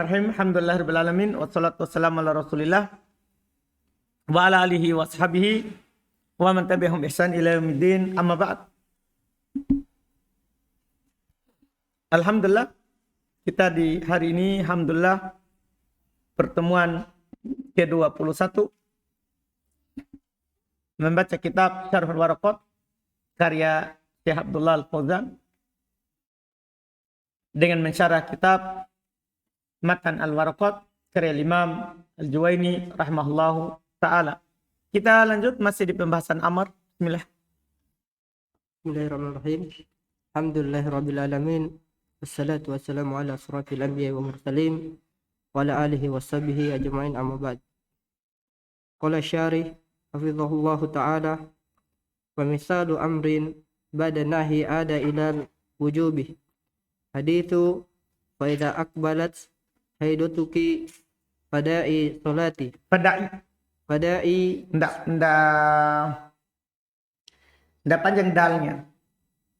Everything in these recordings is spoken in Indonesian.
Alhamdulillahirabbil alamin wassalatu wassalamu ala Rasulillah wa ala alihi wa sahbihi wa man tabi'ahum ihsan ila yaumiddin. Amma ba'd. Alhamdulillah kita di hari ini alhamdulillah pertemuan ke-21 membaca kitab Syarhul Waraqat karya Syekh Abdullah Al-Fauzan dengan mensyarah kitab Matan Al-Waraqat karya Imam Al-Juwaini rahimahullahu ta'ala. Kita lanjut masih di pembahasan amar. Bismillah. Bismillahirrahmanirrahim. Alhamdulillahirabbil alamin. Wassalatu wassalamu ala asrafil anbiya'i wa mursalin wa ala alihi washabihi ajma'in, amma ba'd. Qala syarih hafizahullahu ta'ala wa misalu amrin ba'da nahi ada ilal wujubi hadithu fa idza aqbalat haidatuki fada'i salati fada'i ndak panjang dalnya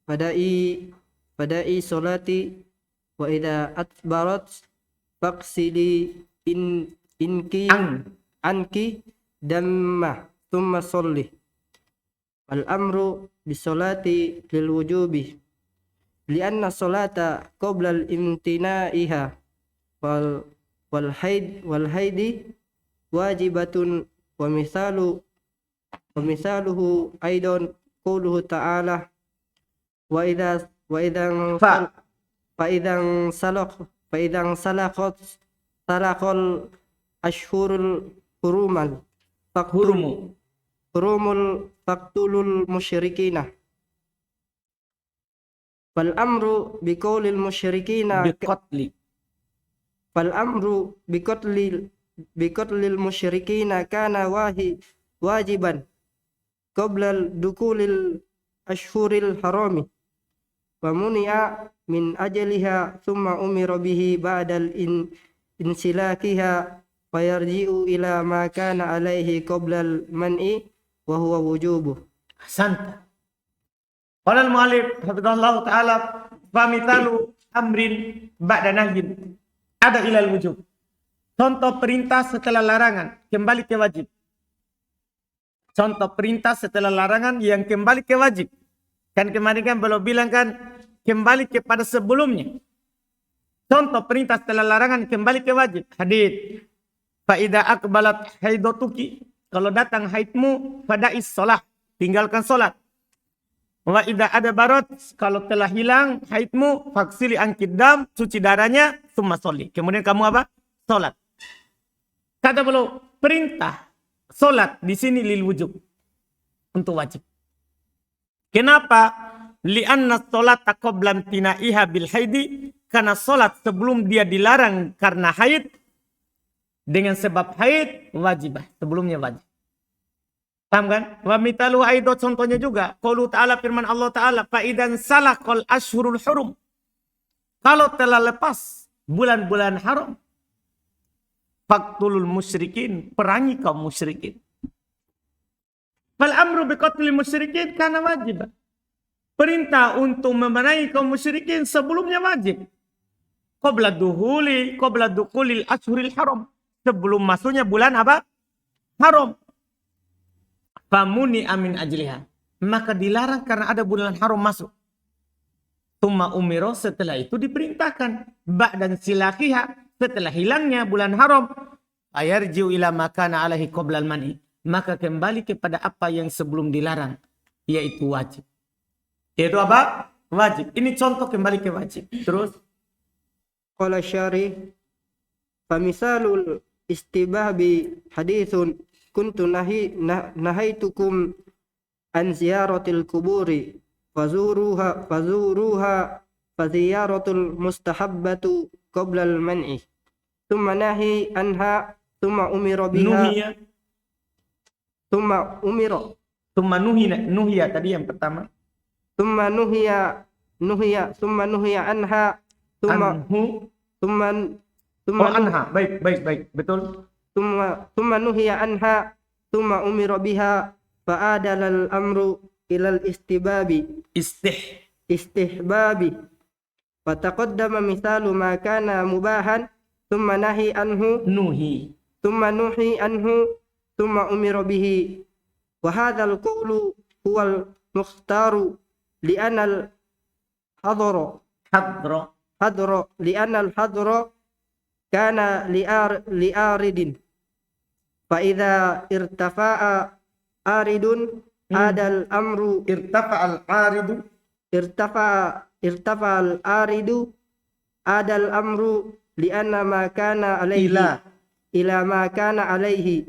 fada'i salati wa idza atbarat faqsili anki damma thumma sholli wal amru bisolati lil wujubi lianna salata qabla al imtina'iha wal haidi wajibatun wa misaluhu aidan qawluhu ta'ala wa idzan salakhat salakal ashhurul hurumul faqtulul musyrikina fal amru biqaulil musyrikina Fal-amru biqatlil musyrikina kana wajiban qabla dukulil ashhuril harami wa muni'a min ajliha thumma umira bihi ba'dal insilakiha fayarji'u ila ma kana alaihi qablal man'i wa huwa wujubuh. Santa. Qala al-mu'allif hafizallahu ta'ala fa mithalu amrin ba'da nahyin ada ilal wujub. Contoh perintah setelah larangan kembali ke wajib. Contoh perintah setelah larangan yang kembali ke wajib. Kan kemarin kan belum bilang kan kembali kepada sebelumnya. Contoh perintah setelah larangan kembali ke wajib. Hadits. Fa idza aqbalat haidatuki, kalau datang haidmu fada'is shalah, tinggalkan salat. Wa idza adbarat, kalau telah hilang haidmu faksili ankidam, cuci darahnya, summa sholli. Kemudian kamu apa? Salat. Kata belum perintah salat di sini lil wujub, untuk wajib. Kenapa? Li'anna sholata qabla imtina'iha bil haidi, karena salat sebelum dia dilarang karena haid, dengan sebab haid wajibah, sebelumnya wajib. Paham kan? Wa mitalu aido, contohnya juga qaulu ta'ala, firman Allah Ta'ala, fa idan salakal ashhurul hurum, kalau telah lepas bulan-bulan haram, faqtulul musyrikin, perangi kaum musyrikin. Fal amru biqatlil musyrikin kana wajib. Perintah untuk memerangi kaum musyrikin sebelumnya wajib. Qabla dukhulil ashhuril haram, sebelum masuknya bulan apa? Haram. Famuni amin ajliha, maka dilarang karena ada bulan haram masuk. Tumma umiro, setelah itu diperintahkan. Ba'dan silakiha, setelah hilangnya bulan haram. Ayarjiu ila makana alaihi qoblal mani, maka kembali kepada apa yang sebelum dilarang, yaitu wajib. Yaitu apa? Wajib. Ini contoh kembali ke wajib. Terus Qala syarih famisalul istibahbi hadithun kuntu nahaitukum an ziyaratil kuburi fazuruha faziyaratul mustahabbatu qablal man'i thumma nahi anha thumma umira biha thumma nuhiya tadi yang pertama, thumma nuhiya anha anha, baik betul. Thumma nuhiya anha thumma umira biha fa'adalal amru ilal istihbabi Fataqaddama misalu ma kana mubahan thumma nahi anhu, nuhi. thumma nuhi anhu, thumma umira bihi. Wa hadzal qawlu huwal mukhtaru li'anna al-hadra Hadro. li'anna al-hadra kana li'aridin. Fa idza irtafa'a aridun adal amru Irtafa al-aridu. irtafa al-aridu adal amru li'anna ma kana alaihi ila ma kana alaihi.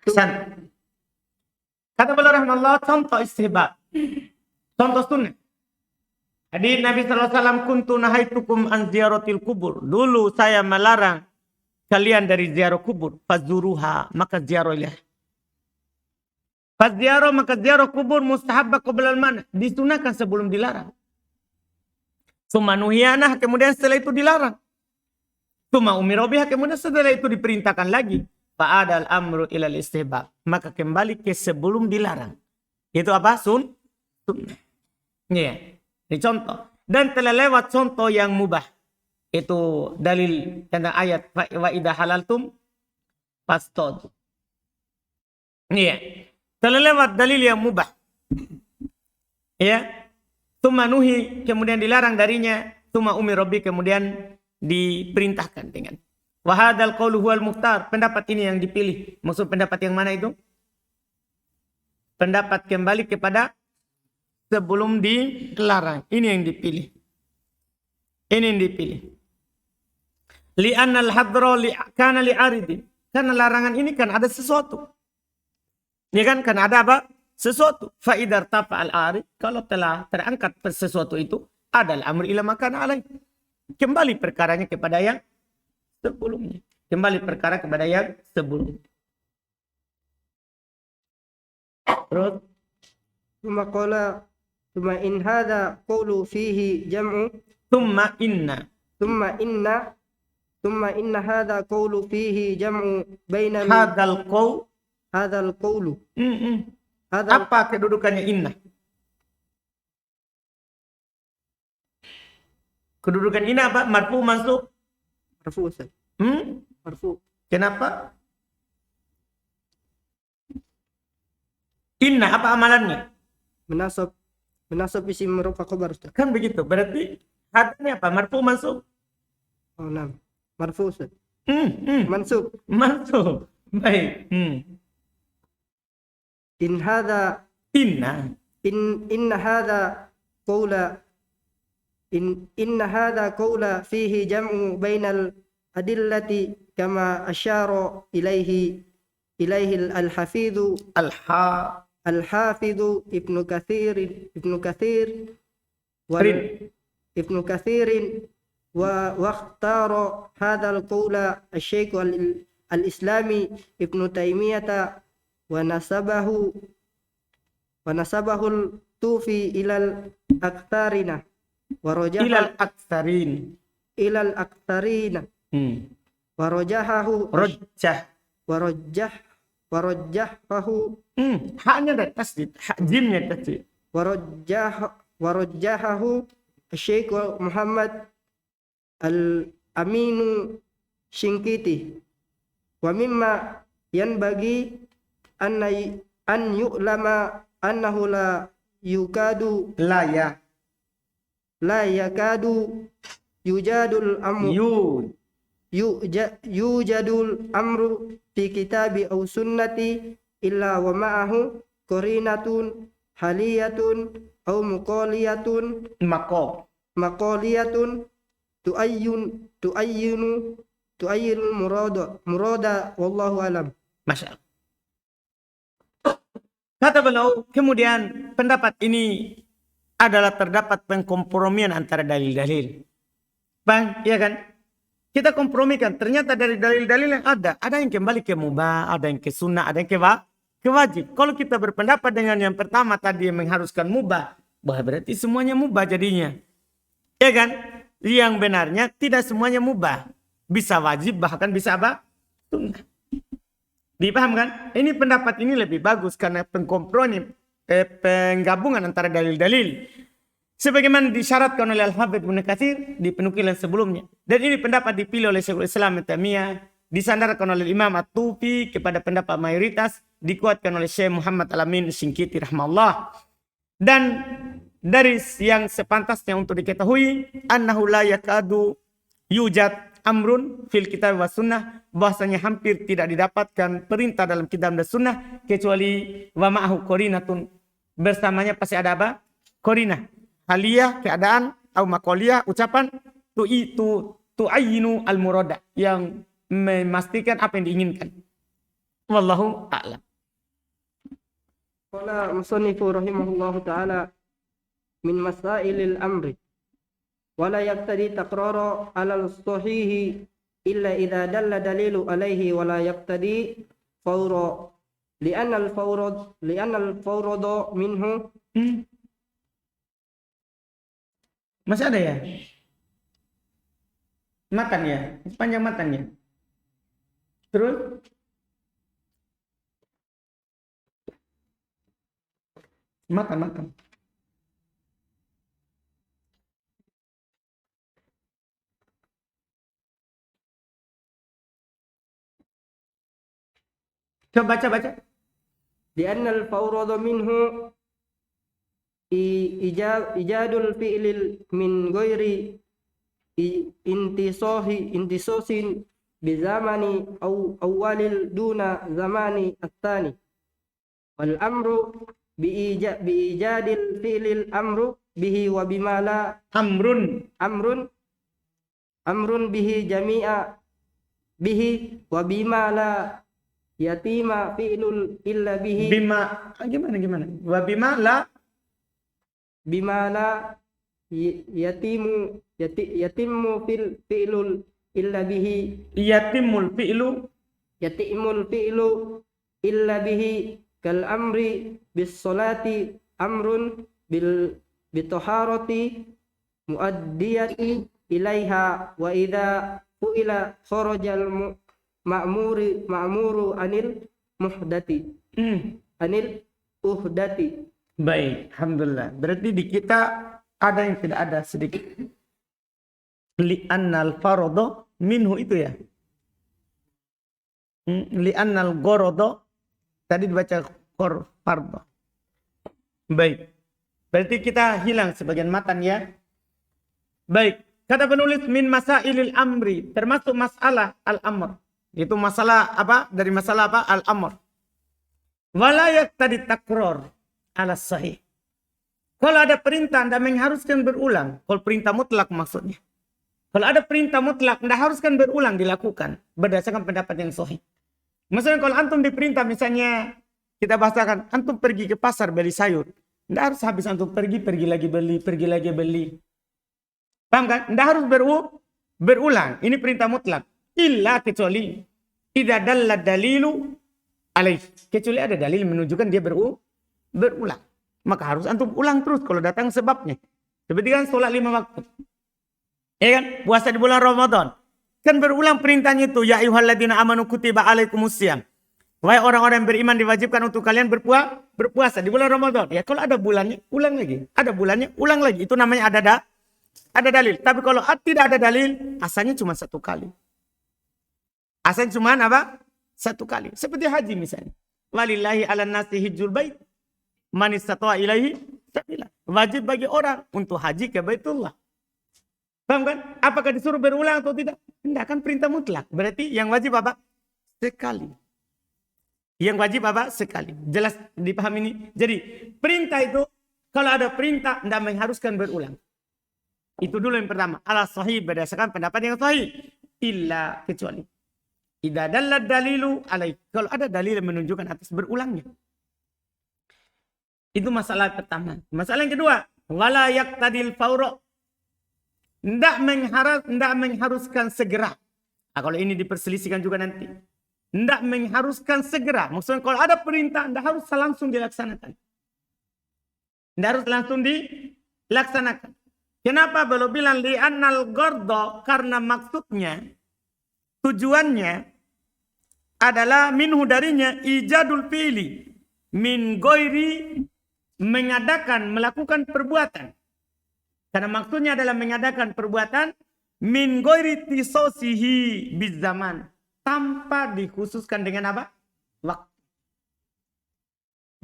Ahsan. Kata beliau rahimahullah, contoh istihbab. Contoh sunnah. Hadis Nabi SAW, kuntu nahaitukum an ziyaratil kubur. Dulu saya melarang kalian dari ziarah kubur. Fazuruha, maka ziarahlah. Faziarah, maka ziarah kubur mustahabah qoblal mana. Disunahkan sebelum dilarang. Suma nuhiyanah, kemudian setelah itu dilarang. Suma umirobihah, kemudian setelah itu diperintahkan lagi. Fa'adal amru ilal istihbab. Maka kembali ke sebelum dilarang. Itu apa? Sunnah. Iya. Ini contoh. Dan telah lewat contoh yang mubah. Itu dalil tentang ayat. Wa idha halaltum fastod. Iya. Telah lewat dalil yang mubah. Iya. Tuma nuhi, kemudian dilarang darinya. Tuma umi robbi, kemudian diperintahkan dengan. Wahadal qawlu huwal mukhtar. Pendapat ini yang dipilih. Maksud pendapat yang mana itu? Pendapat kembali kepada sebelum dilarang. Ini yang dipilih. Ini yang dipilih. Li'anna al-hadra kana li'aridin. Karena larangan ini kan ada sesuatu. Ya kan? Kan ada apa? Sesuatu. Fa'idar tafa al-arid. Kalau telah terangkat sesuatu itu. Adal amr ila makana alaih. Kembali perkaranya kepada yang sebelumnya. Kembali perkara kepada yang sebelumnya. Terus. Thumma qala thumma in hadha qawlu fihi jam'u. Thumma inna. Thumma inna hadha qawlu fihi jam'u bainal Hadal qaw. hadzal qawlu. Apa kedudukannya inna? Kedudukan inna apa? Marfu mansub? Marfu Ustaz. Marfu. Kenapa? Inna apa amalannya? Menasab isim merupakan khabar Ustaz. Kan begitu. Berarti hadanya apa? Marfu mansub? Oh, nam. Marfu Ustaz. Mansub. Mansub. Baik. In hadha inna hadha qawla inna hadha qawla fihi jam'u bainal adillati kama asyara ilaihi al-hafidhu Ibnu Katsir wa ikhtara hadzal qawla asy-syaikh al-islami Ibnu Taimiyah wa nasabahu tufi ilal aktsarina wa rajaha ilal aktsarina wa rajahahu haknya ada tasdid, hak jimnya tasdid. Warajjahahu Syekh Muhammad Al-Aminu Shinkiti. Wa mimma yanbaghi an yu'lama annahu la yakadu yujadul amru fi kitabi aw sunnati illa wa ma'ahu qarinatun haliyatun aw maqaliyatun tu'ayyinu murada wallahu alam. Masya Allah. Kata beliau, kemudian pendapat ini adalah terdapat pengkompromian antara dalil-dalil. Bang, ya kan? Kita kompromikan. Ternyata dari dalil-dalil yang ada yang kembali ke mubah, ada yang ke sunnah, ada yang ke wajib. Kalau kita berpendapat dengan yang pertama tadi yang mengharuskan mubah, berarti semuanya mubah jadinya. Ya kan? Yang benarnya tidak semuanya mubah. Bisa wajib, bahkan bisa apa? Sunnah. Dipahamkan? Ini pendapat ini lebih bagus karena penggabungan antara dalil-dalil. Sebagaimana disyaratkan oleh Al-Hafidz Ibnu Katsir di penukilan sebelumnya. Dan ini pendapat dipilih oleh Syekhul Islam Ibnu Taimiyah, disandarkan oleh Imam At-Tufi kepada pendapat mayoritas, dikuatkan oleh Syekh Muhammad Al-Amin Syinqiti rahimahullah. Dan dari yang sepantasnya untuk diketahui, annahu la yakadu yujad amrun fil kitab wa sunnah, bahasanya hampir tidak didapatkan perintah dalam kitab dan sunnah kecuali wa ma'ahu qarinatun, bersamanya pasti ada apa? Qarinah, haliyah, keadaan, atau maqaliyah, ucapan, tu'ayyinu al-murada, yang memastikan apa yang diinginkan. Wallahu a'lam. Qala musannifu rahimahullahu ta'ala min masailil amri wala yaqtadi taqrara 'ala as-sahih illa idza dalla dalilu alaihi wala yaqtadi fawra li'anna al-fawrad minhu. Masih ada ya? Matan ya? Panjang matannya. Terus? Matan. Coba baca. Li'anna al-fawrad minhu ijadul fi'lil min ghairi intisosin bizamani awwalil duna zamani at-tani wal amru biijadil fi'lil amru bihi wa bima la amrun bihi jami'a bihi wa bima la yatima fi'lul illa bihi gimana wa bima la yatimmu fi'lul illa bihi yatimul fi'lu illa bihi kal amri bis salati amrun bil bitaharati muaddiyati ilaiha wa idza fu'ila kharajal ma'muru anil uhdati. Baik, alhamdulillah. Berarti di kita ada yang tidak ada sedikit. Li'annal farodo minhu itu ya. Li'annal gorodo tadi dibaca fardo. Baik. Berarti kita hilang sebagian matan ya. Baik. Kata penulis min masailil amri, termasuk masalah al-amr. Itu masalah apa? Dari masalah apa? Al-amr. Walayak tadi takror ala sahih. Kalau ada perintah, anda mengharuskan berulang. Kalau perintah mutlak maksudnya. Kalau ada perintah mutlak, anda haruskan berulang dilakukan. Berdasarkan pendapat yang sahih. Maksudnya kalau antum diperintah, misalnya kita bahasakan, antum pergi ke pasar beli sayur. Anda harus habis antum pergi lagi beli. Paham kan? Anda harus berulang. Ini perintah mutlak. Illa kecuali idza dalla dalilu alaih. Kecuali ada dalil menunjukkan dia berulang. Maka harus antum ulang terus kalau datang sebabnya. Seperti kan sholat 5 waktu. Ya kan? Puasa di bulan Ramadan. Kan berulang perintahnya itu. Ya ayyuhalladzina amanu kutiba alaikumusiyam. Wahai orang-orang yang beriman diwajibkan untuk kalian berpuasa di bulan Ramadan. Ya kalau ada bulannya, ulang lagi. Ada bulannya, ulang lagi. Itu namanya ada dalil. Tapi kalau tidak ada dalil, asalnya cuma 1 kali. Asalnya cuma apa? 1 kali. Seperti haji misalnya. Walillahi ala nasi hijjul bait. Man istata'a ilaihi sabila. Wajib bagi orang untuk haji ke Baitullah. Paham kan? Apakah disuruh berulang atau tidak? Tidak, kan perintah mutlak. Berarti yang wajib apa? Sekali. Yang wajib apa? Sekali. Jelas dipahami ini? Jadi perintah itu, kalau ada perintah, tidak mengharuskan berulang. Itu dulu yang pertama. Ala sahih, berdasarkan pendapat yang sahih. Illa kecuali. Idza dalla dalilu alaih. Kalau ada dalil yang menunjukkan atas berulangnya. Itu masalah pertama. Masalah yang kedua. Wala yaqtadil fawra. Tidak mengharuskan segera. Nah, kalau ini diperselisihkan juga nanti. Tidak mengharuskan segera. Maksudnya kalau ada perintah, tidak harus langsung dilaksanakan. Tidak harus langsung dilaksanakan. Kenapa? Belum bilang li'annal gordo. Karena maksudnya, tujuannya adalah minhu darinya ijadul fi'li. Min goiri mengadakan, melakukan perbuatan. Karena maksudnya adalah mengadakan perbuatan min ghairi tisosihi bizaman, tanpa dikhususkan dengan apa? Waktu.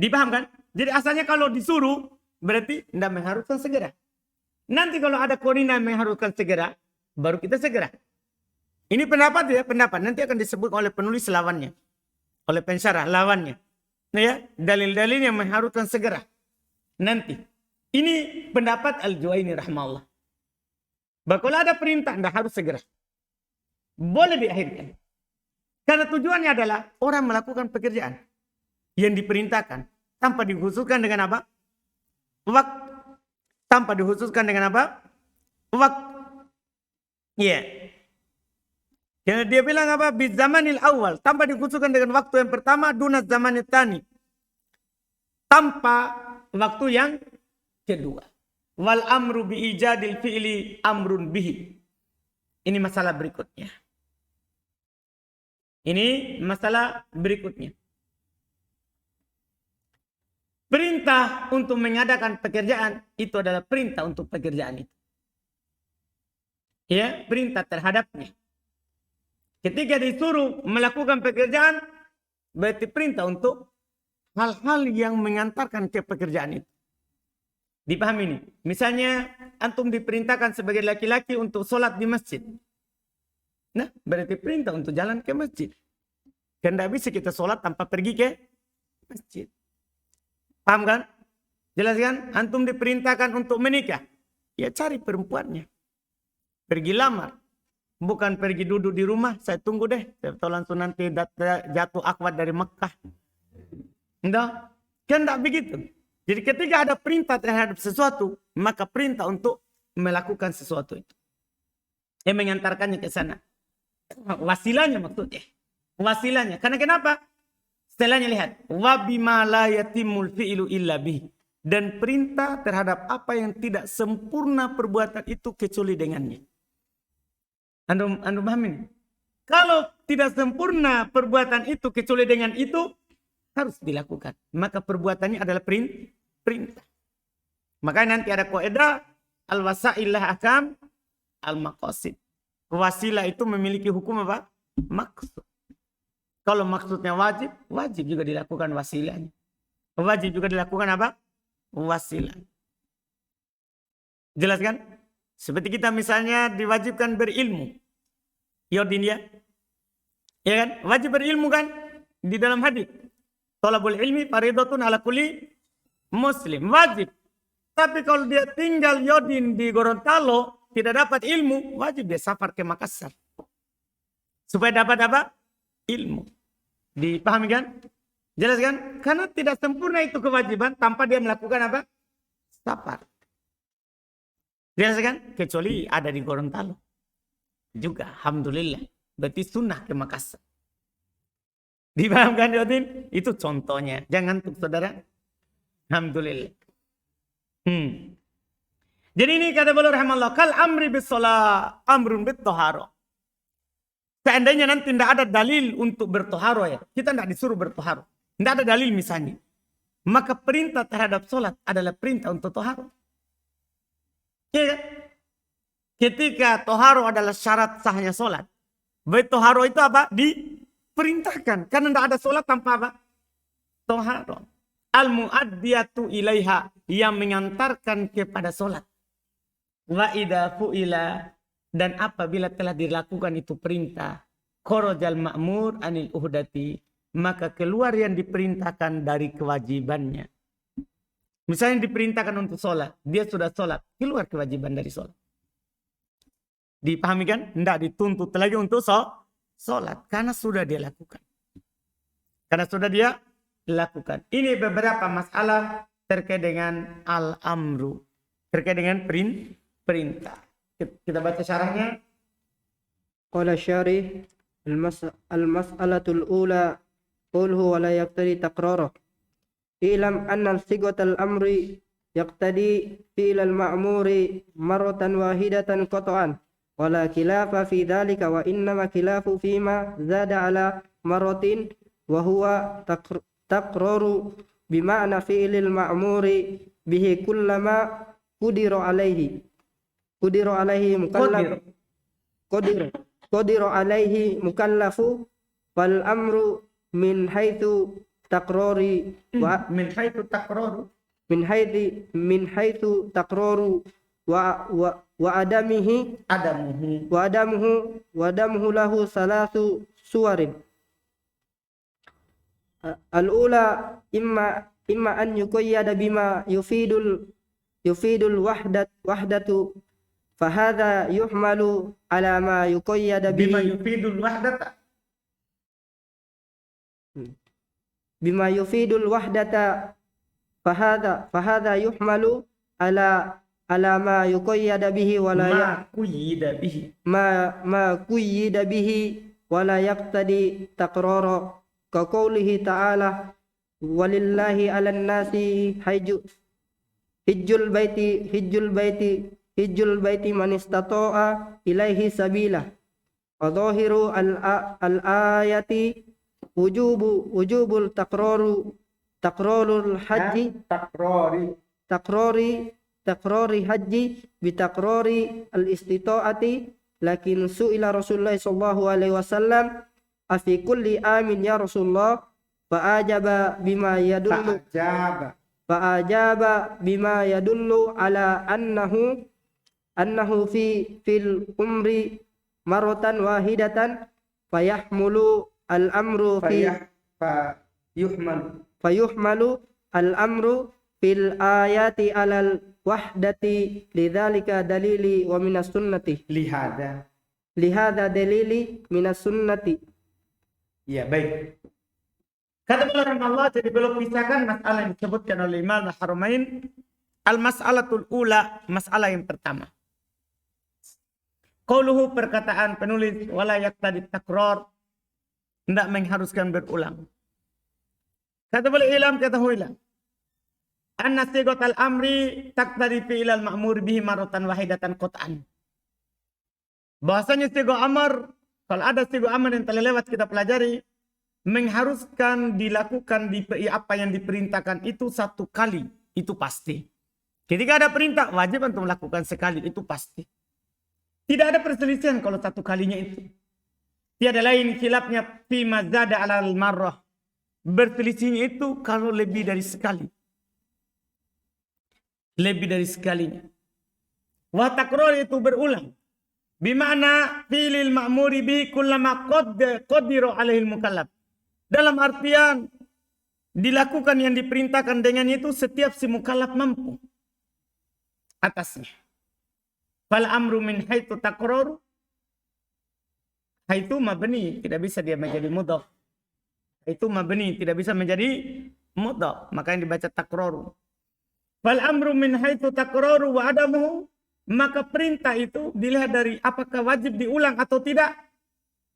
Dipahamkan? Jadi asalnya kalau disuruh berarti tidak mengharuskan segera. Nanti kalau ada korina yang mengharuskan segera, baru kita segera. Ini pendapat ya, pendapat. Nanti akan disebut oleh penulis lawannya. Oleh pensyarah lawannya. Nah ya, dalil-dalil yang mengharuskan segera. Nanti. Ini pendapat Al-Juwaini rahimahullah. Bahwa kalau ada perintah, tidak harus segera. Boleh diakhirkan. Karena tujuannya adalah orang melakukan pekerjaan yang diperintahkan tanpa dikhususkan dengan apa? Waktu. Tanpa dikhususkan dengan apa? Waktu. Iya. Yeah. Karena dia bilang apa? Bizamanil awal. Tanpa dikhususkan dengan waktu yang pertama. Dunat zamanil tani. Tanpa waktu yang kedua. Wal amru bi ijadil fi'li amrun bihi. Ini masalah berikutnya. Ini masalah berikutnya. Perintah untuk mengadakan pekerjaan itu adalah perintah untuk pekerjaan itu. Ya, perintah terhadapnya. Ketika disuruh melakukan pekerjaan, berarti perintah untuk hal-hal yang mengantarkan ke pekerjaan itu. Dipahami ini. Misalnya, antum diperintahkan sebagai laki-laki untuk sholat di masjid. Nah, berarti perintah untuk jalan ke masjid. Kan tidak bisa kita sholat tanpa pergi ke masjid. Paham kan? Jelas kan? Antum diperintahkan untuk menikah. Ya cari perempuannya. Pergi lamar. Bukan pergi duduk di rumah. Saya tunggu deh. Atau langsung nanti jatuh akwat dari Mekah. Enggak. Kan tidak begitu. Jadi ketika ada perintah terhadap sesuatu, maka perintah untuk melakukan sesuatu itu. Yang mengantarkannya ke sana. Wasilanya maksudnya. Wasilanya. Karena kenapa? Setelahnya lihat. Wabima la yatimul fi'lu illa bih. Dan perintah terhadap apa yang tidak sempurna perbuatan itu kecuali dengannya. Anda paham ini? Kalau tidak sempurna perbuatan itu kecuali dengan itu, harus dilakukan. Maka perbuatannya adalah perintah. Makanya nanti ada kaidah al-wasailah akam al-maqasid. Wasilah itu memiliki hukum apa? Maksud. Kalau maksudnya wajib, wajib juga dilakukan wasilahnya. Wajib juga dilakukan apa? Wasilah. Jelas kan? Seperti kita misalnya diwajibkan berilmu. Yodin ya? Ya kan? Wajib berilmu kan? Di dalam hadis. Thalabul ilmi faridatun ala kulli muslim. Wajib. Tapi kalau dia tinggal Yodin di Gorontalo, tidak dapat ilmu, wajib dia safar ke Makassar. Supaya dapat apa? Ilmu. Dipahami kan? Jelas kan? Karena tidak sempurna itu kewajiban tanpa dia melakukan apa? Safar. Jelas kan? Kecuali ada di Gorontalo. Juga, alhamdulillah. Berarti sunnah ke Makassar. Dipahamkan Yodin? Itu contohnya. Jangan tuh saudara. Alhamdulillah. Jadi ini kata beliau rahimahullah. Kal amri bis sholat amrun bit toharo. Seandainya nanti tidak ada dalil untuk bertoharo ya. Kita tidak disuruh bertoharo. Tidak ada dalil misalnya. Maka perintah terhadap sholat adalah perintah untuk toharo. Ya kan? Ketika toharo adalah syarat sahnya sholat. Baik toharo itu apa? Diperintahkan. Karena tidak ada sholat tanpa apa? Toharo. Al-mu'addiyatu ilaiha. Yang mengantarkan kepada sholat. Wa idha fu'ila. Dan apabila telah dilakukan itu perintah. Korojal ma'mur anil uhdati. Maka keluar yang diperintahkan dari kewajibannya. Misalnya diperintahkan untuk sholat. Dia sudah sholat. Keluar kewajiban dari sholat. Dipahami kan? Tidak dituntut lagi untuk sholat. Karena sudah dia lakukan. Karena sudah dia lakukan. Ini beberapa masalah terkait dengan al-amru. Terkait dengan perintah. Kita baca syarahnya. Qala syarih al-mas'alatul ula qulhu wa la yaqtadi taqrara. Ilam anna sigatal amri yaqtadi fi'l al-ma'muri marratan wahidatan qat'an. Wala khilafa fi dhalika wa innama khilafu fima zada ala marratin wa huwa taqraru bima'na fi'lil ma'muri bihi kullama qudira alaihi qudira alaihi mukallaf qudira alaihi mukallafu fal amru min haitsu taqrari wa min haitsu taqraru min haitsu taqraru wa adamihi wa adamuhu lahu salasu suwarin. Al-ula imma an yuqayyada bima yufidul wahdatu fahadha yuhmalu ala ma yuqayyada bima bihi yufidul wahdata bima yufidul wahdata fahadha yuhmalu ala ma yuqayyada bihi wa la ma quyida bihi ma quyida bihi wa la yaqtadi taqrara ka qawlihi ta'ala walillahi 'alan nasi hijjul baiti man istata'a ilaihi sabila wa dhahiru al-ayati wujubul taqrarul haji takrori haji bitakrori al-istita'ati lakin su'ila Rasulullah sallallahu alaihi wasallam afi kulli amin ya Rasulullah fa'ajaba bima yadullu ala annahu fil umri maratan wahidatan fayahmulu al-amru fayuhmalu al-amru fil ayati alal wahdati lidzalika dalili wa minas sunnati lihada dalili minas sunnati. Ya, baik. Kata ulama Allah, jadi belum pisahkan masalah yang disebutkan oleh Imam Al-Haramain. Al-mas'alatul ula, masalah yang pertama. Qauluhu, perkataan penulis, wala yaqtadi takrar, tidak mengharuskan berulang. Kata boleh ilam, ketahuilah. Anna sigatal amri taqtadi fi'ilal ma'mur bihi maratan wahidatan qat'an. Bahasanya siga amar, kalau ada siga amar yang telah lewat kita pelajari, mengharuskan dilakukan di apa yang diperintahkan itu satu kali, itu pasti. Ketika ada perintah, wajib untuk melakukan sekali, itu pasti. Tidak ada perselisihan kalau satu kalinya itu. Tiada lain khilafnya fi mazada alal marrah. Berselisihnya itu kalau lebih dari sekali. Lebih dari sekalinya. Wa takror itu berulang. Bimana fi'lil ma'muri bihi kullama qaddiru alaihil mukallaf. Dalam artian dilakukan yang diperintahkan dengan itu setiap si mukallaf mampu atasnya. Fal amru min haitsu takror. Haitsu mabni, tidak bisa dia menjadi mudhaf. Itu mabni, tidak bisa menjadi mudhaf, makanya dibaca takror. Fal amru min haitsu takraru wa adamuhu, maka perintah itu dilihat dari apakah wajib diulang atau tidak.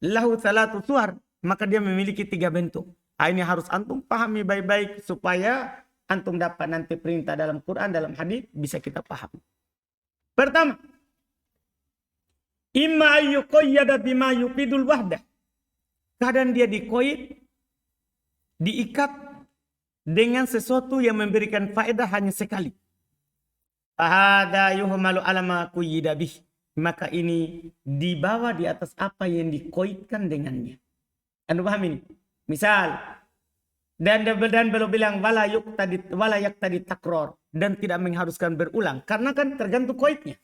Lahu salatu suwar, maka dia memiliki 3 bentuk. Ini harus antum pahami baik-baik supaya antum dapat nanti perintah dalam Quran, dalam hadis bisa kita paham. Pertama, imma ayyuqayyada bima yufidul wahdah. Kadang dia diqayyid, diikat dengan sesuatu yang memberikan faedah hanya sekali. Fahada yuhmalu alama kuyyida bih. Maka ini dibawa di atas apa yang dikoitkan dengannya. Anda paham ini? Misal, dan belum bilang wala yaqtadi takror, dan tidak mengharuskan berulang karena kan tergantung koitnya.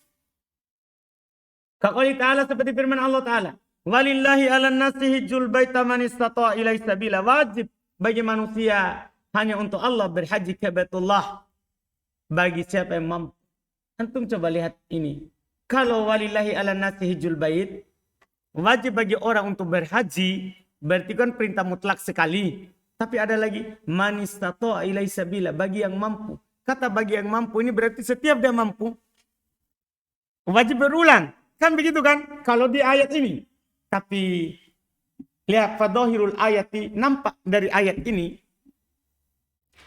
Kaqouli ta'ala, seperti firman Allah Ta'ala, walillahi 'alan nasi hijjul baita man istata'a ilaihi sabila. Wajib bagi manusia hanya untuk Allah berhaji ke Baitullah bagi siapa yang mampu. Antum coba lihat ini. Kalau walillahi 'alan nasi hijjul bait, wajib bagi orang untuk berhaji, berarti kan perintah mutlak sekali. Tapi ada lagi man istata'a ilaihi sabila, bagi yang mampu. Kata bagi yang mampu ini berarti setiap dia mampu wajib berulang. Kan begitu kan? Kalau di ayat ini. Tapi lihat fadhahirul ayati, nampak dari ayat ini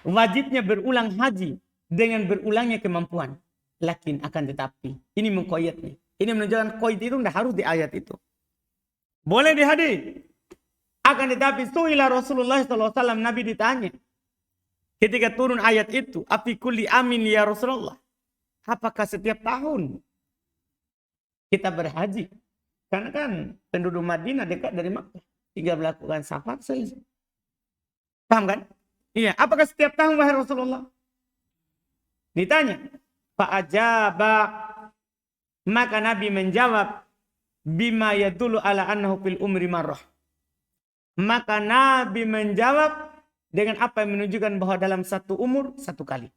wajibnya berulang haji dengan berulangnya kemampuan. Lakin akan tetapi ini mengkoyatnya. Ini menunjukkan koyat itu tidak harus di ayat itu. Boleh di hadis. Akan tetapi su'ila Rasulullah SAW, Nabi ditanya ketika turun ayat itu, afi kulli amin ya Rasulullah, apakah setiap tahun kita berhaji. Karena kan penduduk Madinah dekat dari Makkah. Tinggal melakukan safar selesai. Paham kan? Iya. Apakah setiap tahun wahai Rasulullah? Ditanya. Fa'ajaba. Maka Nabi menjawab. Bima yadulu ala annahu fil umri marrah. Maka Nabi menjawab dengan apa yang menunjukkan bahwa dalam satu umur, satu kali.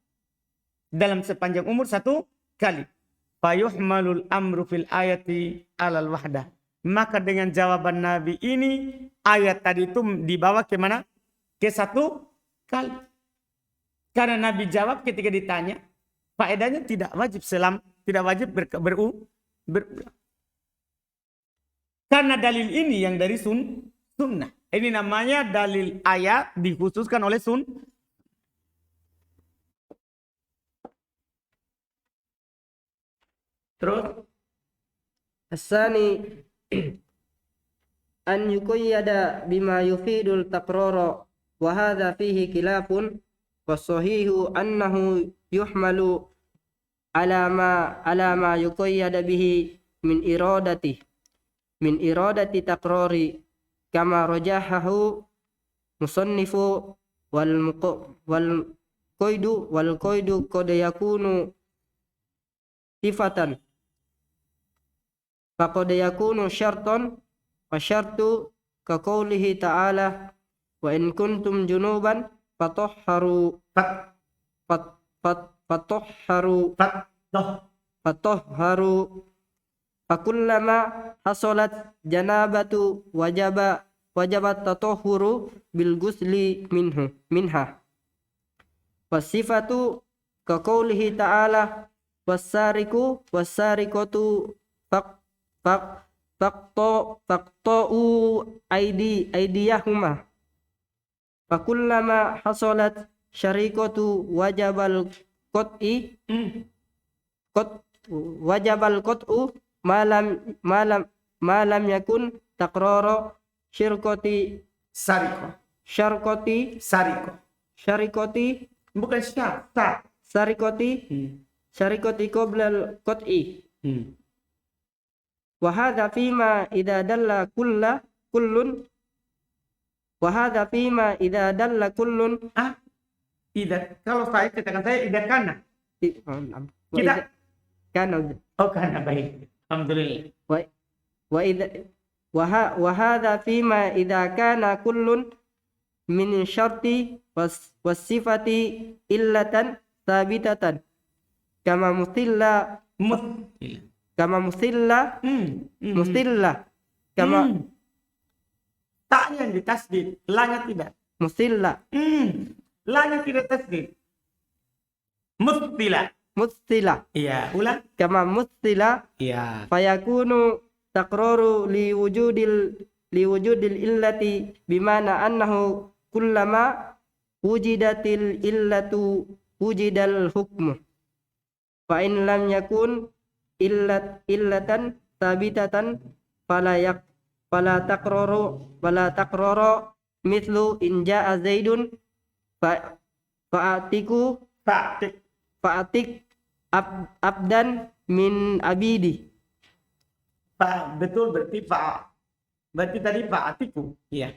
Dalam sepanjang umur, satu kali. Fayuhmalul amru fil ayati alal wahdah. Maka dengan jawaban Nabi ini, ayat tadi itu dibawa ke mana? Ke satu kali. Karena Nabi jawab ketika ditanya, faedahnya tidak wajib berulang. Karena dalil ini yang dari sunnah. Ini namanya dalil ayat dikhususkan oleh Terus Asani an yuqayyada bima yufidul taqrara wa hadha fihi khilafun was-sahihu annahu yuhmalu ala ma yuqayyada bihi min iradati taqrari kama rajahahu musannifu wal qaidu qad yakunu sifatan faqad yakunu syartan wa syartu ka qoulihi ta'ala wa in kuntum junuban fatahharu fakullama hasalat janabatu wajabat tatahhuru bil ghusli minha wasifatu ka qoulihi ta'ala wasariqatu faqta'u aydiyahuma fakullama hasalat syariqatu wajabal qat'u malam yakun taqrara syarikoti bukan syarikoti qoblal qat'i wa hadha fima idza dalla kullun kalau saya katakan saya idza kana kita kana baik alhamdulillah wa hadha fima idza kana kullun min syarti wasifati illatan sabitatan kama mustilla tak yang ditasdid, lanya tidak. Mustilla. Lanya tidak tasdid. Mustila. Iya, ulang. Kama mustila. Iya. Fayakunu taqraru liwujudil illati bimana annahu kullama wujidatil illatu wujidal hukmu. Fa in lam yakun illatan sabitatan fala taqrara mithlu in jaa zaidun fa'atik abdan min abidi. Betul, berarti tadi fa'atiku. Iya.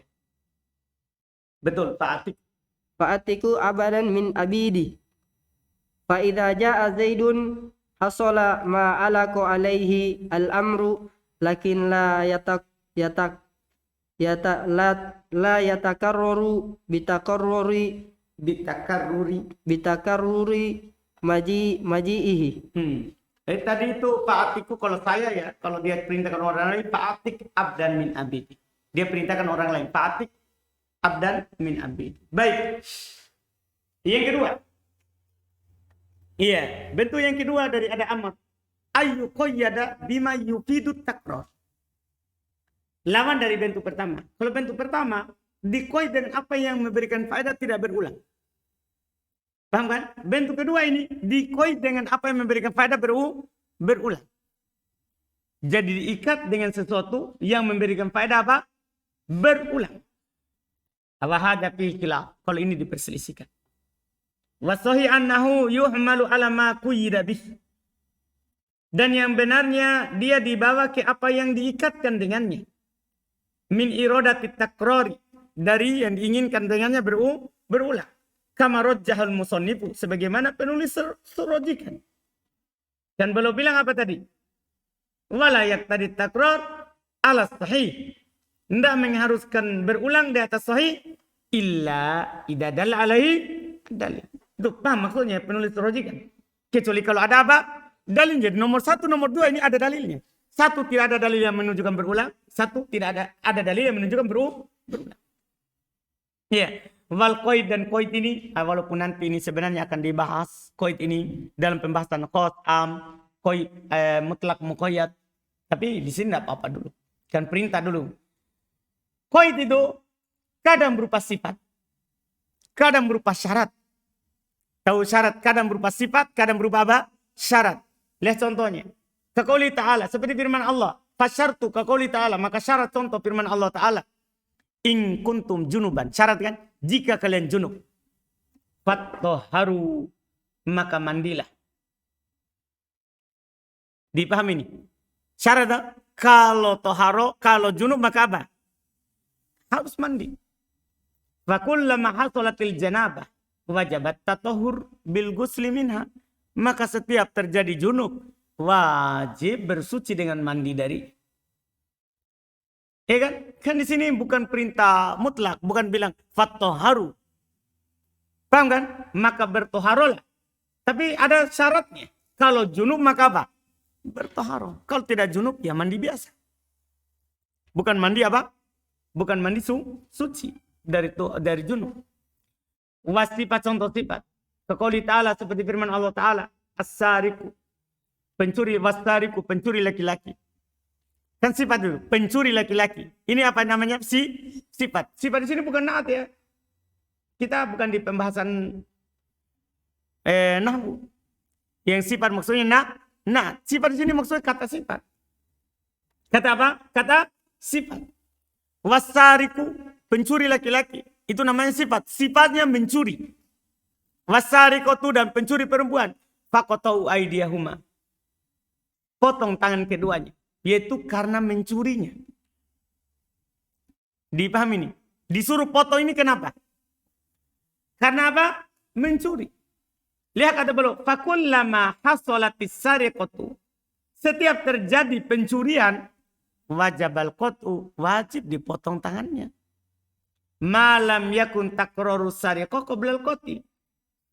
Betul, fa'atiku abadan min abidi. Fa idza jaa zaidun hasala ma alaqa alaihi al-amru lakin la yatakarraru bitakarruri maji'ihi. Tadi itu fa'atiku kalau saya ya, kalau dia perintahkan orang lain fa'atik abdan min abidi. Dia perintahkan orang lain fa'atik abdan min abidi. Baik. Yang kedua. Iya, bentuk yang kedua dari ada amr. Ayu qayyada bima yufidu takrar. Lawan dari bentuk pertama. Kalau bentuk pertama dikoy dengan apa yang memberikan faedah tidak berulang. Paham kan? Bentuk kedua ini dikoy dengan apa yang memberikan faedah berulang. Jadi diikat dengan sesuatu yang memberikan faedah apa? Berulang. Awahada fi khilaf. Kalau ini diperselisihkan. Wasohi annahu yuhmalu ala ma quyida bih. Dan yang benarnya dia dibawa ke apa yang diikatkan dengannya. Min iradati takrori. Dari yang diinginkan dengannya berulang. Kama rajjahal musannifu. Sebagaimana penulis serojikan. Dan beliau bilang apa tadi? Wala yaqtadi takror ala sahih. Tidak mengharuskan berulang di atas sahih. Illa idadal alaihi dalil. Itu paham maksudnya penulis serojikan. Kecuali kalau ada apa? Dalil. Jadi nomor 1, nomor 2 ini ada dalilnya. 1 tidak ada dalil yang menunjukkan berulang. 1 tidak ada dalil yang menunjukkan berulang. Ya, wal qaid dan qaid ini walaupun nanti ini sebenarnya akan dibahas qaid ini dalam pembahasan khas am, qaid mutlak muqayyad. Tapi di sini tidak apa-apa dulu. Kan perintah dulu. Qaid itu kadang berupa sifat, kadang berupa syarat. Tahu syarat kadang berupa sifat, kadang berupa apa? Syarat. Lihat contohnya. Kaqouli ta'ala, seperti firman Allah. Fasyartu kaqouli ta'ala, maka syarat contoh firman Allah Ta'ala. In kuntum junuban. Syarat kan? Jika kalian junub. Fattoharu, maka mandilah. Dipahami ini? Syarat kalau toharo, kalau junub maka apa? Harus mandi. Wa kullama hasolatil janabah wajabat tatohur bil ghusli minha. Maka setiap terjadi junub wajib bersuci dengan mandi dari. Ya kan? Kan di sini bukan perintah mutlak, bukan bilang fattoharu. Paham kan? Maka bertoharolah. Tapi ada syaratnya. Kalau junub maka apa? Bertoharo. Kalau tidak junub ya mandi biasa. Bukan mandi apa? Bukan mandi suci dari junub. Wasifat contoh sifat. Kaqouli ta'ala seperti firman Allah Ta'ala. As-sariku. Pencuri, wasariku, pencuri laki-laki. Kan sifat dulu. Pencuri laki-laki. Ini apa namanya? Sifat. Sifat di sini bukan naat ya. Kita bukan di pembahasan nahwu. Yang sifat maksudnya naat. Sifat di sini maksudnya kata sifat. Kata apa? Kata sifat. Wasariku. Pencuri laki-laki. Itu namanya sifat. Sifatnya mencuri. Wasarikotu dan pencuri perempuan. Fakotau aidiyahuma. Potong tangan keduanya. Yaitu karena mencurinya. Dipahami ini? Disuruh potong ini kenapa? Karena apa? Mencuri. Lihat kata beliau. Fakullama hasolatis sarikotu. Setiap terjadi pencurian. Wajabal kotu. Wajib dipotong tangannya. Malam yakun takroru sarikoh qoblal koti.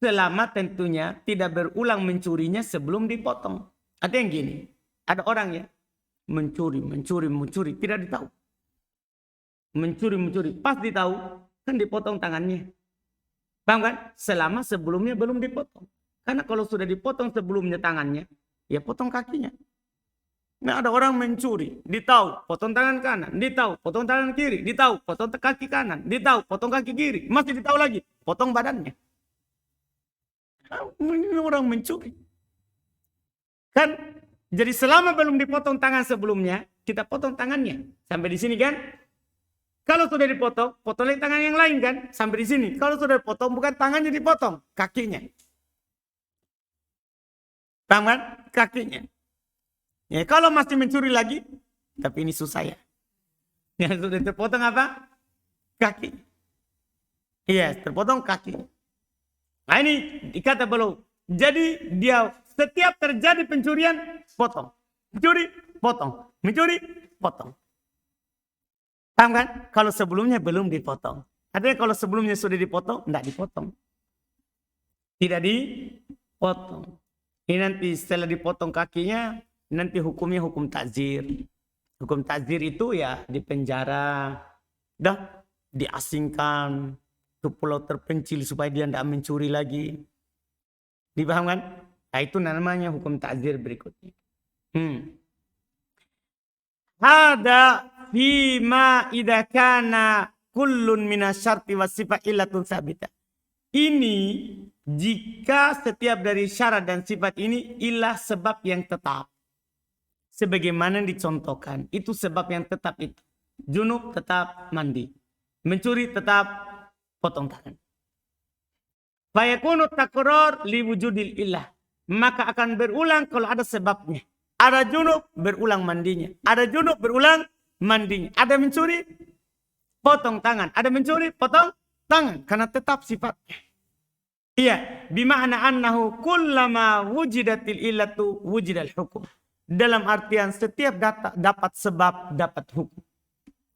Selama tentunya tidak berulang mencurinya sebelum dipotong. Ada yang gini. Ada orang ya. Mencuri. Tidak ditahu. Mencuri. Pas ditahu. Kan dipotong tangannya. Paham kan? Selama sebelumnya belum dipotong. Karena kalau sudah dipotong sebelumnya tangannya. Ya potong kakinya. Nah ada orang mencuri. Ditahu. Potong tangan kanan. Ditahu. Potong tangan kiri. Ditahu. Potong kaki kanan. Ditahu. Potong kaki kiri. Masih ditahu lagi. Potong badannya. Ini orang mencuri. Kan? Jadi selama belum dipotong tangan sebelumnya, kita potong tangannya. Sampai di sini kan? Kalau sudah dipotong, potong tangan yang lain kan? Sampai di sini. Kalau sudah dipotong, bukan tangannya dipotong, kakinya. Tangan, kakinya. Ya, kalau masih mencuri lagi, tapi ini susah ya. Yang sudah terpotong apa? Kaki. Iya, terpotong kaki. Nah ini dikata belum. Jadi dia setiap terjadi pencurian, potong. Mencuri, potong. Mencuri, potong. Paham kan? Kalau sebelumnya belum dipotong. Artinya kalau sebelumnya sudah dipotong, tidak dipotong. Tidak dipotong. Ini nanti setelah dipotong kakinya, nanti hukumnya hukum takzir. Hukum takzir itu ya dipenjara. Dah diasingkan ke pulau terpencil supaya dia tidak mencuri lagi. Dipahamkan? Nah itu namanya hukum takzir berikutnya. Hada fima idza kana kullun minasyarti wasifat illatun sabita. Ini jika setiap dari syarat dan sifat ini ilah sebab yang tetap. Sebagaimana dicontohkan. Itu sebab yang tetap itu. Junub tetap mandi. Mencuri tetap potong tangan. Fayakunu takror liwujudil ilah. Maka akan berulang kalau ada sebabnya. Ada junub, berulang mandinya. Ada junub, berulang mandinya. Ada mencuri, potong tangan. Ada mencuri, potong tangan. Karena tetap sifatnya. Iya, bima'na annahu kullama wujidatil illatu wujidal hukum. Dalam artian setiap dapat sebab, dapat hukum.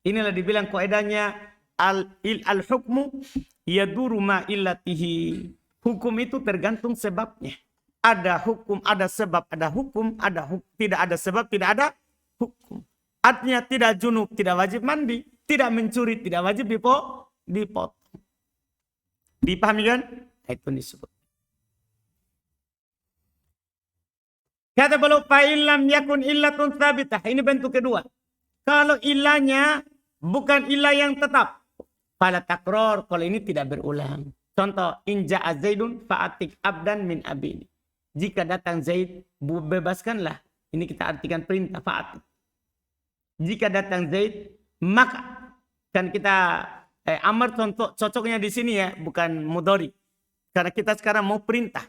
Inilah dibilang kaidahnya al-hukmu yaduru ma illatihi. Hukum itu tergantung sebabnya. Ada hukum, ada sebab, ada hukum, tidak ada sebab, tidak ada hukum. Artinya tidak junub, tidak wajib mandi. Tidak mencuri, tidak wajib dipotong. Dipahami kan? Itu disebut. Kata beliau, fa'ilam yakun illatun tsabitah. Ini bentuk kedua. Kalau ilahnya bukan ilah yang tetap. Fala takror. Kalau ini tidak berulang. Contoh, inja'a zaidun fa'atik abdan min abini. Jika datang Zaid, bebaskanlah. Ini kita artikan perintah fa'atik. Jika datang Zaid, maka. Kan kita amar contoh cocoknya di sini ya, bukan mudhari. Karena kita sekarang mau perintah.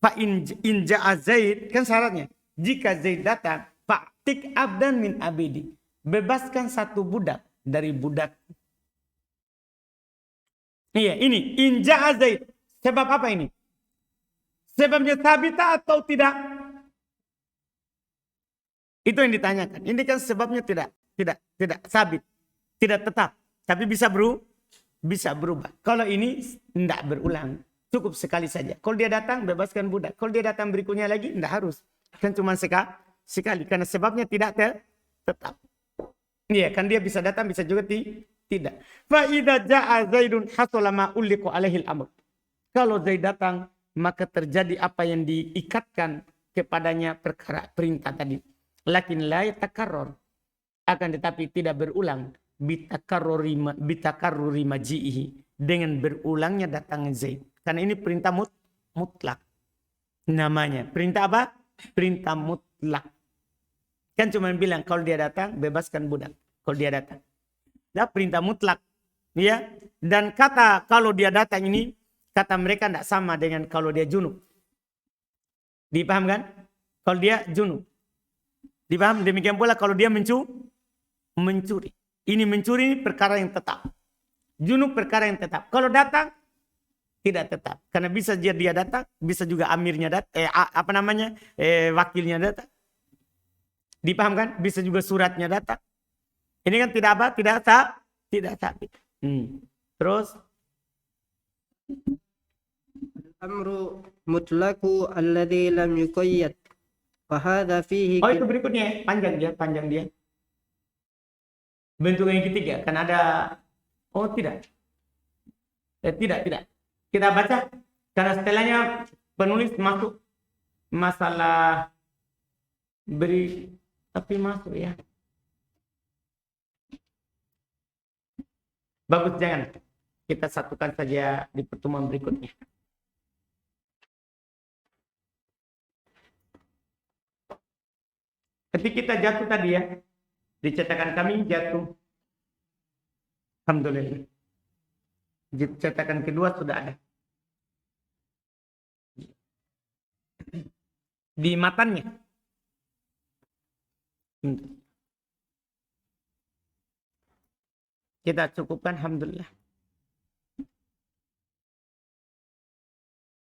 Fa in ja'a Zaid, kan syaratnya. Jika Zaid datang, fa'tik abdan min abidi. Bebaskan satu budak dari budak. Iya, ini in ja'a Zaid. Sebab apa ini? Sebabnya sabita atau tidak? Itu yang ditanyakan. Ini kan sebabnya tidak sabit, tidak tetap, tapi bisa berubah. Kalau ini tidak berulang. Cukup sekali saja. Kalau dia datang, bebaskan budak. Kalau dia datang berikutnya lagi, tidak harus. Kan cuma sekali. Karena sebabnya tidak tetap. Iya, kan dia bisa datang, bisa juga tidak. Fa'idha ja'a Zaidun hasala ma ulliqu alaihil amr. Kalau Zaid datang, maka terjadi apa yang diikatkan kepadanya perkara perintah tadi. Lakin la yatakarrar. Akan tetapi tidak berulang. Bitakarruri maji'ihi. Dengan berulangnya datang Zaid. Karena ini perintah mutlak. Namanya. Perintah apa? Perintah mutlak. Kan cuma bilang kalau dia datang, bebaskan budak. Kalau dia datang. Nah, perintah mutlak. Ya. Dan kata kalau dia datang ini, kata mereka tidak sama dengan kalau dia junub. Dipaham kan? Kalau dia junub. Dipaham? Demikian pula kalau dia mencuri. Ini mencuri ini perkara yang tetap. Junub perkara yang tetap. Kalau datang, tidak tetap. Karena bisa dia datang, bisa juga amirnya datang. Wakilnya datang. Dipaham kan? Bisa juga suratnya datang. Ini kan tidak apa? Tidak sabit. Terus Amru mutlaku alladhi lam yuqayyad. Fahadha fihi. Oh, itu berikutnya. Panjang dia. Bentuk yang ketiga. Kan ada. Oh, tidak. Tidak. Kita baca. Karena setelahnya penulis masuk masalah tapi masuk ya. Bagus, jangan. Kita satukan saja di pertemuan berikutnya. Ketika kita jatuh tadi ya, dicetakan kami jatuh. Alhamdulillah. Cetakan kedua sudah ada. Di matanya. Kita cukupkan, alhamdulillah.